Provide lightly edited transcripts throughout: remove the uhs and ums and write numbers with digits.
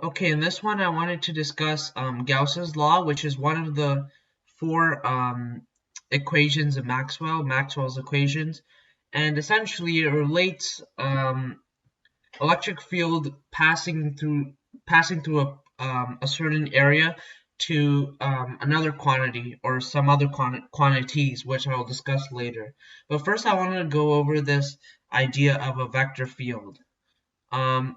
Okay, in this one I wanted to discuss Gauss's law, which is one of the four equations of Maxwell's equations, and essentially it relates electric field passing through a certain area to another quantity or some other quantities, which I'll discuss later. But first I want to go over this idea of a vector field. Um,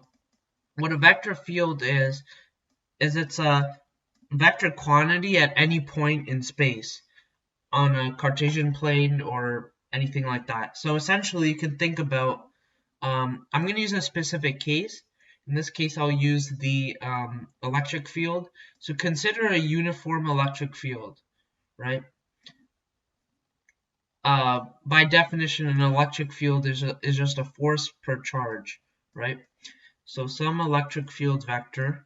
what a vector field is it's a vector quantity at any point in space on a Cartesian plane or anything like that. So essentially you can think about, I'm going to use a specific case. In this case I'll use the electric field. So consider a uniform electric field, right? By definition an electric field is just a force per charge, right? So some electric field vector,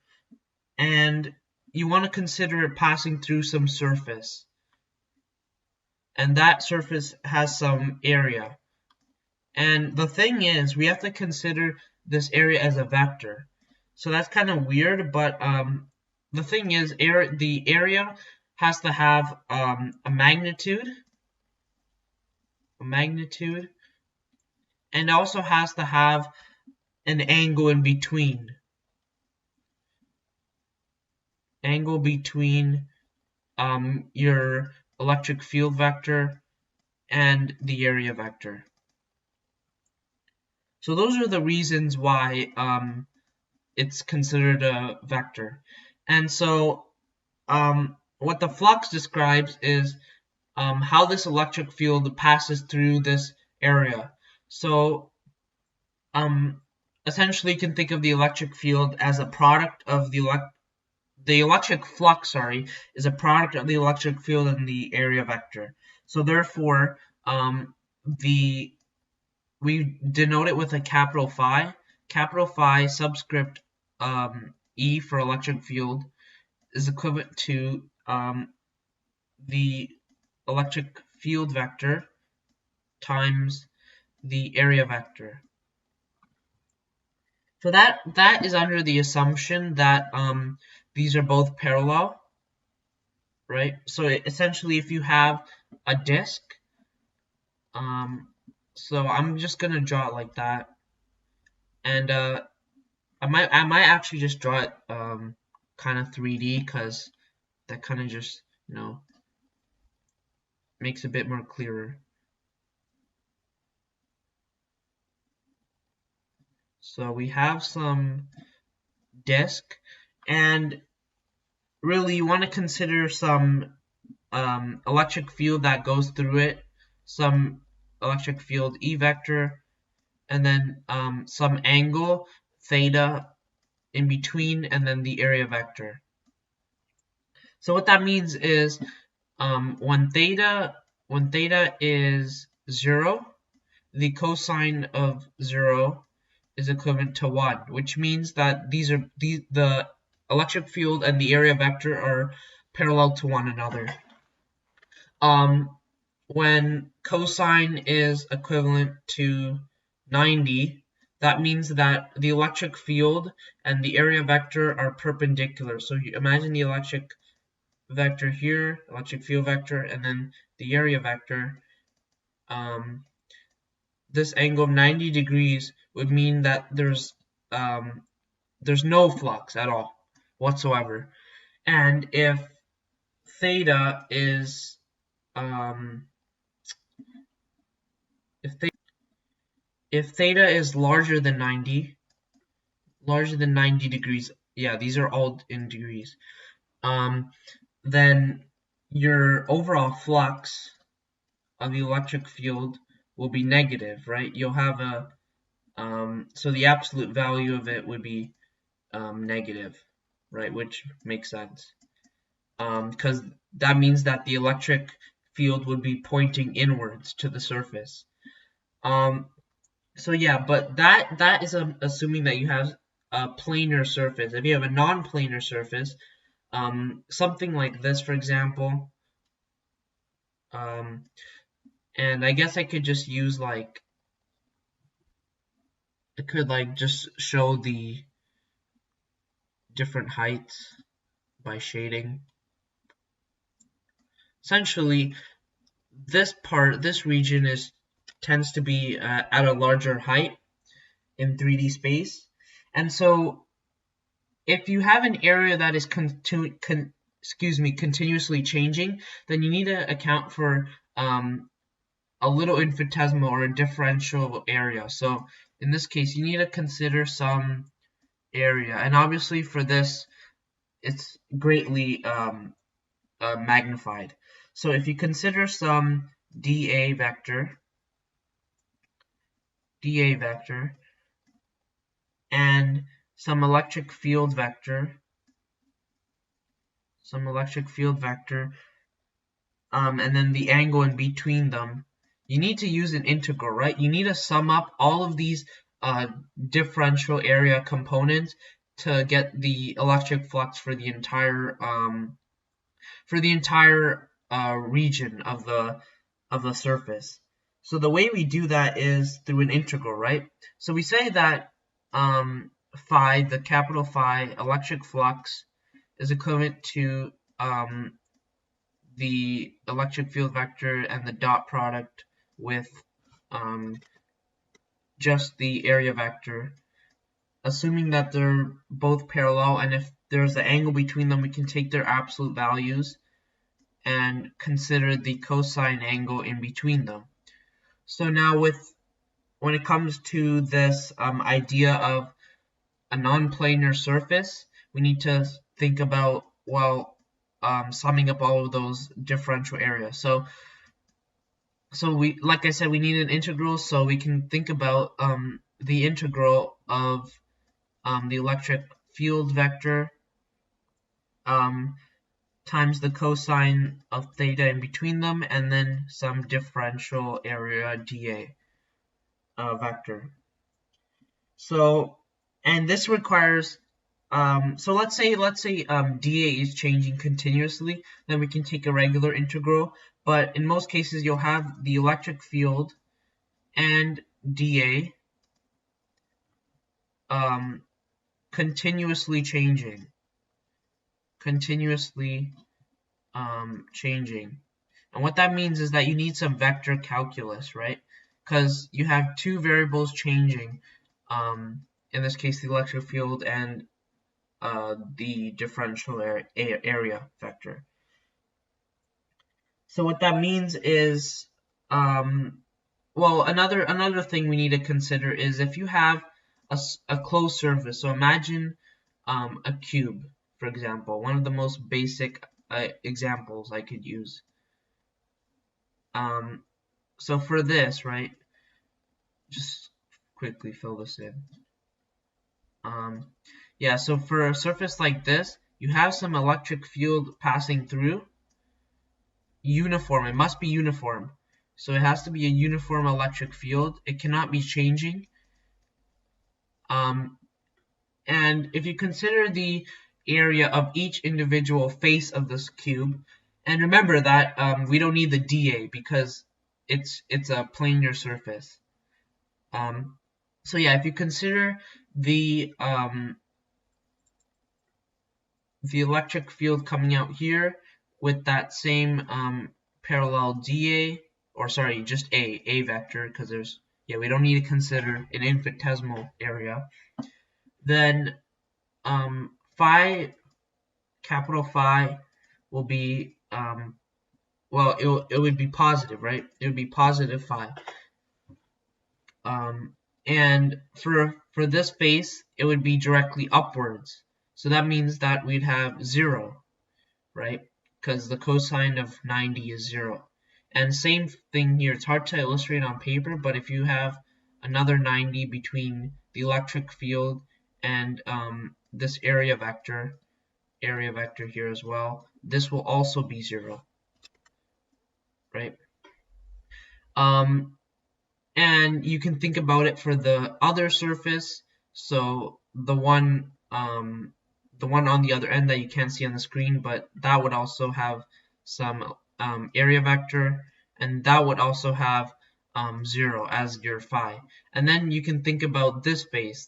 and you want to consider it passing through some surface, and that surface has some area. And the thing is, we have to consider this area as a vector. So that's kind of weird, but the thing is, the area has to have a magnitude, and also has to have an angle in between. Angle between your electric field vector and the area vector. So those are the reasons why it's considered a vector. And so what the flux describes is how this electric field passes through this area. So essentially you can think of the electric field as a product of the electric flux, is a product of the electric field and the area vector. So therefore, we denote it with a capital phi. Capital Phi subscript E for electric field is equivalent to the electric field vector times the area vector. So that is under the assumption that these are both parallel, right? So essentially, if you have a disk, so I'm just gonna draw it like that, and I might actually just draw it kind of 3D, because that kind of just makes it a bit more clearer. So we have some disk, and really you want to consider some electric field that goes through it, some electric field E vector, and then some angle theta in between, and then the area vector. So what that means is when theta is 0, the cosine of 0 is equivalent to 1, which means that the electric field and the area vector are parallel to one another. When cosine is equivalent to 90, that means that the electric field and the area vector are perpendicular. So you imagine the electric vector here, electric field vector, and then the area vector. This angle of 90 degrees would mean that there's no flux at all whatsoever. And if theta is if theta is larger than 90 degrees, yeah, these are all in degrees, then your overall flux of the electric field will be negative, right? You'll have a so the absolute value of it would be negative, right? Which makes sense, because that means that the electric field would be pointing inwards to the surface. So yeah, but that is assuming that you have a planar surface. If you have a non-planar surface, something like this, for example, and I guess I could just use I could just show the different heights by shading. Essentially, this region tends to be at a larger height in 3D space, and so if you have an area that is continuously changing, then you need to account for a little infinitesimal or a differential area. So in this case, you need to consider some area, and obviously for this, it's greatly magnified. So if you consider some dA vector, and some electric field vector, and then the angle in between them, you need to use an integral, right? You need to sum up all of these differential area components to get the electric flux for the entire region of the surface. So the way we do that is through an integral, right? So we say that phi, the capital Phi electric flux, is equivalent to the electric field vector and the dot product with just the area vector, assuming that they're both parallel, and if there's an angle between them, we can take their absolute values and consider the cosine angle in between them. So now when it comes to this idea of a non-planar surface, we need to think about, well, summing up all of those differential areas. So we, like I said, we need an integral, so we can think about the integral of the electric field vector times the cosine of theta in between them, and then some differential area dA vector. So, and this requires, so let's say dA is changing continuously, then we can take a regular integral, but in most cases you'll have the electric field and dA continuously changing. And what that means is that you need some vector calculus, right? Because you have two variables changing, in this case the electric field and the differential area vector. So what that means is, well, another thing we need to consider is if you have a closed surface. So imagine a cube, for example, one of the most basic examples I could use. So for this, right, just quickly fill this in. Yeah, so for a surface like this, you have some electric field passing through. Uniform, it must be uniform. So it has to be a uniform electric field. It cannot be changing. And if you consider the area of each individual face of this cube, and remember that we don't need the dA because it's a planar surface. So yeah, if you consider the electric field coming out here with that same parallel dA, or sorry, just a vector, because there's, yeah, we don't need to consider an infinitesimal area, then phi, capital Phi, will be, well, it would be positive, right? It would be positive phi. And for this face, it would be directly upwards. So that means that we'd have 0, right? Because the cosine of 90 is 0. And same thing here. It's hard to illustrate on paper, but if you have another 90 between the electric field and this area vector here as well, this will also be 0, right? And you can think about it for the other surface. So the one on the other end that you can't see on the screen, but that would also have some area vector, and that would also have 0 as your phi. And then you can think about this face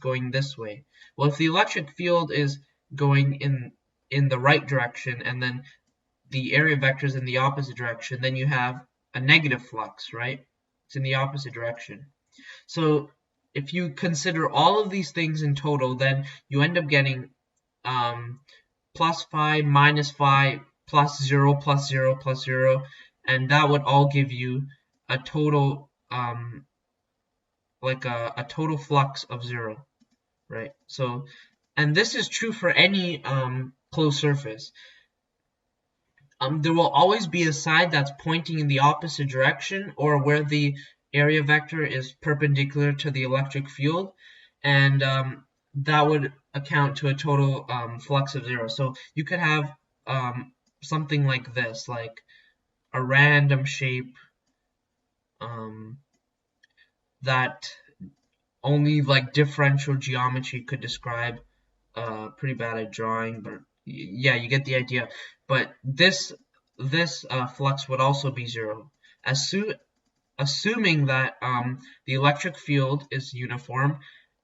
going this way. Well, if the electric field is going in the right direction, and then the area vector is in the opposite direction, then you have a negative flux, right? It's in the opposite direction. So if you consider all of these things in total, then you end up getting plus phi, minus phi, plus 0, plus 0, plus 0, and that would all give you a total like a total flux of 0, right? So, and this is true for any closed surface. There will always be a side that's pointing in the opposite direction, or where the area vector is perpendicular to the electric field, and that would account to a total flux of 0. So you could have something like this, like a random shape that only like differential geometry could describe. Pretty bad at drawing, but yeah, you get the idea. But this flux would also be 0, assuming that the electric field is uniform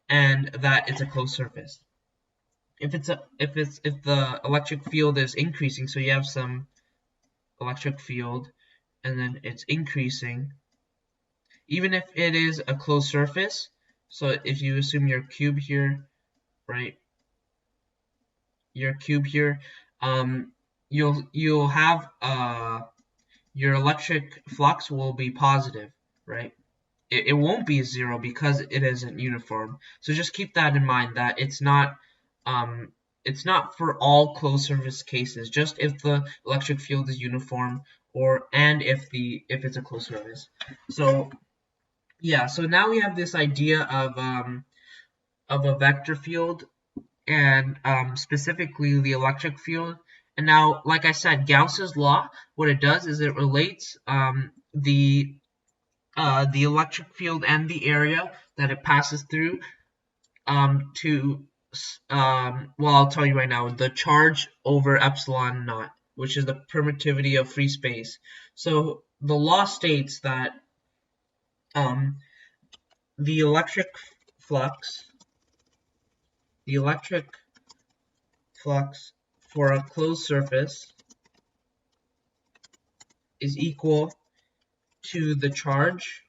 and that it's a closed surface. If the electric field is increasing, so you have some electric field and then it's increasing, even if it is a closed surface. So if you assume your cube here, right? Your cube here, you'll have your electric flux will be positive, right? It won't be 0 because it isn't uniform. So just keep that in mind, that it's not for all closed surface cases, just if the electric field is uniform, and if it's a closed surface. So yeah, so now we have this idea of a vector field, and specifically the electric field. And now, like I said, Gauss's law, what it does is it relates the electric field and the area that it passes through to well, I'll tell you right now, the charge over epsilon naught, which is the permittivity of free space. So the law states that the electric flux for a closed surface is equal to the charge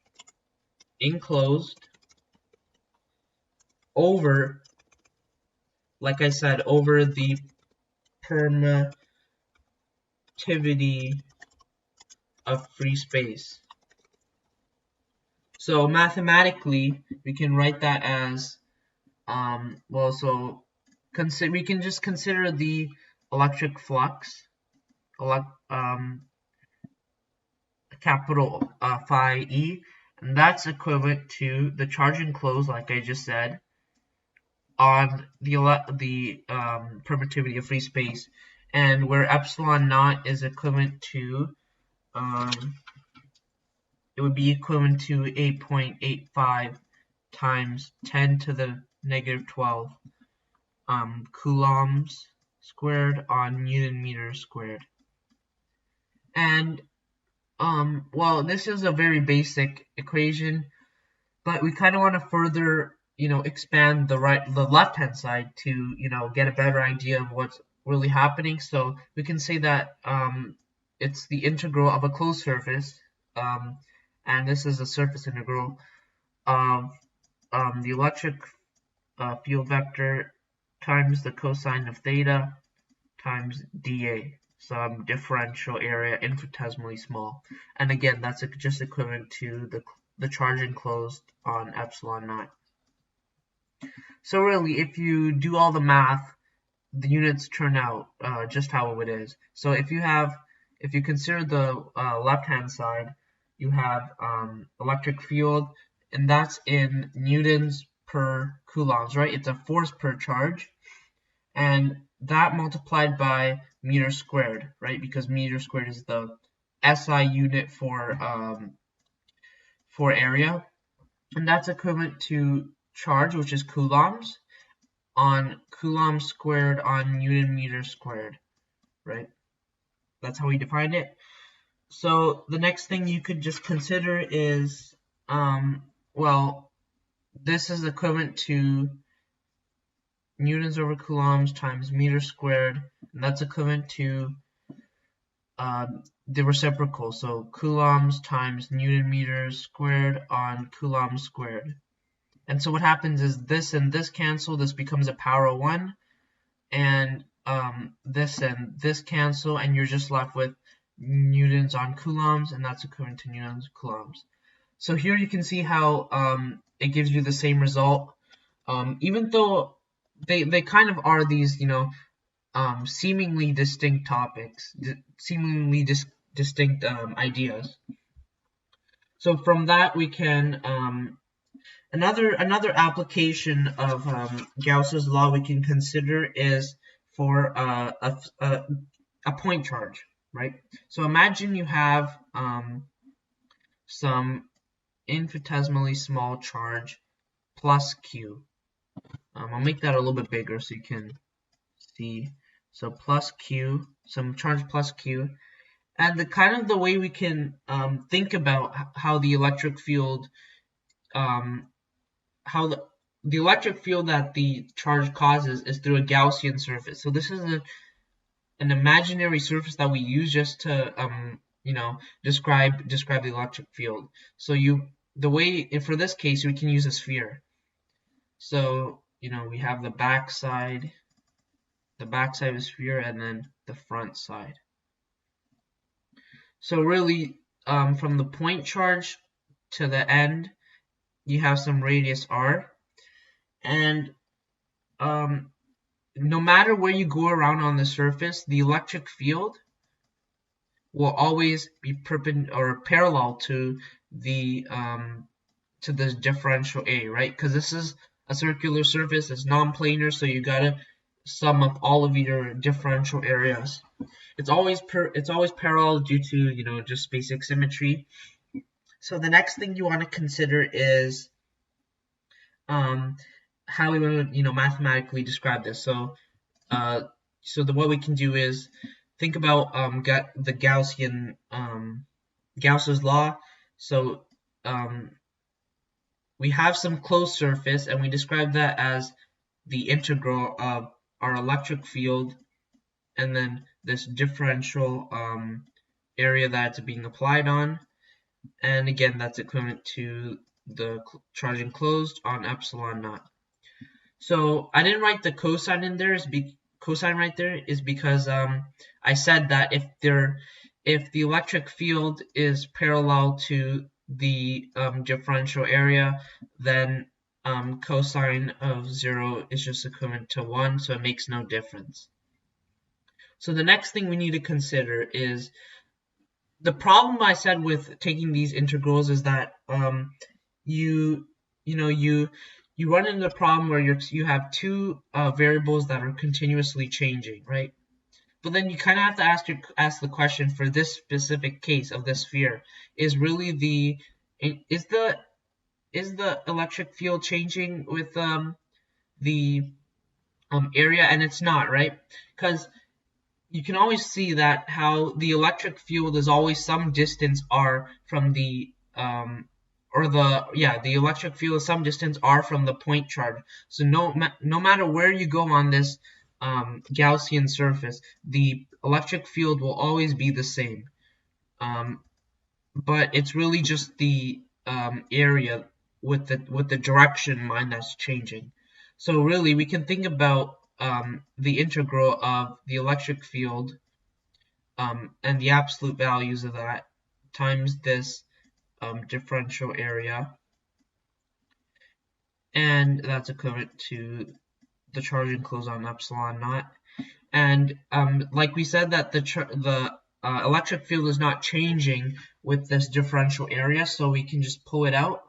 enclosed over, like I said, over the permittivity of free space. So mathematically, we can write that as we can just consider the electric flux, capital phi E, and that's equivalent to the charge enclosed, like I just said, on the permittivity of free space, and where epsilon naught is equivalent to it would be equivalent to 8.85 times 10 to the negative 12 coulombs squared on Newton meters squared. And well, this is a very basic equation, but we kind of want to further, expand the left hand side to, get a better idea of what's really happening. So we can say that it's the integral of a closed surface, and this is a surface integral of the electric field vector times the cosine of theta times dA, some differential area infinitesimally small. And again, that's just equivalent to the charge enclosed on epsilon naught. So really, if you do all the math, the units turn out just how it is. So if you consider the left-hand side, you have electric field, and that's in newtons per coulombs, right? It's a force per charge, and that multiplied by meter squared, right? Because meter squared is the SI unit for area, and that's equivalent to charge, which is coulombs, on coulomb squared on Newton meter squared, right? That's how we define it. So the next thing you could just consider is, well, this is equivalent to newtons over coulombs times meters squared, and that's equivalent to the reciprocal, so coulombs times newton meters squared on coulombs squared. And so what happens is this and this cancel, this becomes a power of 1, and this and this cancel, and you're just left with newtons on coulombs, and that's equivalent to newtons coulombs. So here you can see how it gives you the same result, even though they kind of are these, seemingly distinct topics, seemingly distinct ideas. So from that we can another application of Gauss's law we can consider is for a point charge, right? So imagine you have some infinitesimally small charge plus q. I'll make that a little bit bigger so you can see. So plus q, some charge plus q, and the way we can think about how the electric field, how the electric field that the charge causes is through a Gaussian surface. So this is an imaginary surface that we use just to describe the electric field. So for this case we can use a sphere. So we have the back side of the sphere and then the front side. So really from the point charge to the end you have some radius r, and no matter where you go around on the surface, the electric field will always be parallel to the differential A, right? Because this is a circular surface, it's non-planar, so you gotta sum up all of your differential areas. It's always parallel due to just basic symmetry. So the next thing you want to consider is how we would mathematically describe this. So what we can do is think about the Gaussian Gauss's law. So we have some closed surface, and we describe that as the integral of our electric field, and then this differential area that it's being applied on, and again that's equivalent to the charge enclosed on epsilon naught. So I didn't write the cosine in there. Cosine right there is because I said that if the electric field is parallel to the differential area, then cosine of 0 is just equivalent to 1, so it makes no difference. So the next thing we need to consider is the problem I said with taking these integrals is that you run into the problem where you have two variables that are continuously changing, right? But then you kind of have to ask the question, for this specific case of this sphere, is the electric field changing with the area? And it's not, right? Because you can always see that how the electric field is always some distance r from the electric field is some distance r from the point charge. So no matter where you go on this Gaussian surface, the electric field will always be the same. But it's really just the area with the direction in mind that's changing. So really we can think about the integral of the electric field and the absolute values of that times this differential area, and that's equivalent to the charge enclosed on epsilon naught. And like we said that the electric field is not changing with this differential area, so we can just pull it out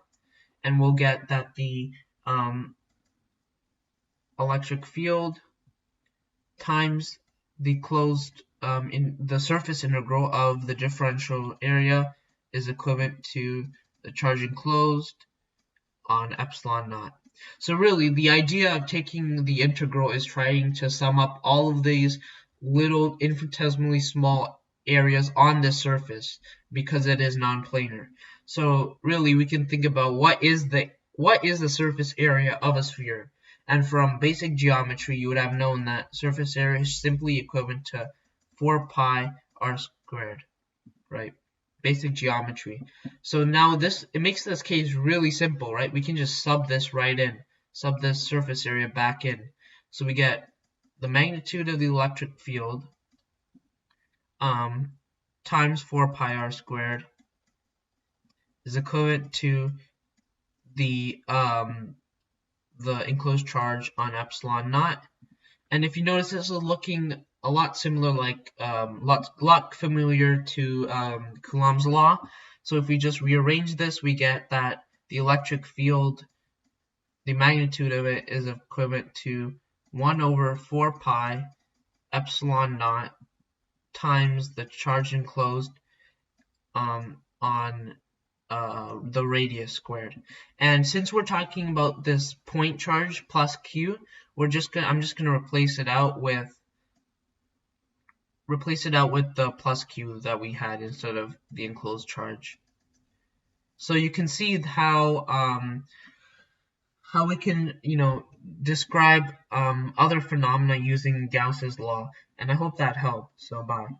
and we'll get that the electric field times the closed in the surface integral of the differential area is equivalent to the charge enclosed on epsilon naught. So really the idea of taking the integral is trying to sum up all of these little infinitesimally small areas on the surface because it is non-planar. So really we can think about what is the surface area of a sphere, And from basic geometry, you would have known that surface area is simply equivalent to 4 pi r squared, right? Basic geometry. So now it makes this case really simple, right? We can just sub this right in, sub this surface area back in. So we get the magnitude of the electric field times 4 pi r squared is equivalent to the enclosed charge on epsilon naught. And if you notice, this is looking a lot similar, like lot familiar to Coulomb's law. So if we just rearrange this, we get that the electric field, the magnitude of it is equivalent to 1 over 4 pi epsilon naught times the charge enclosed on the radius squared. And since we're talking about this point charge plus q, I'm just gonna replace it out with the plus q that we had instead of the enclosed charge. So you can see how we can describe other phenomena using Gauss's law, and I hope that helped. So bye.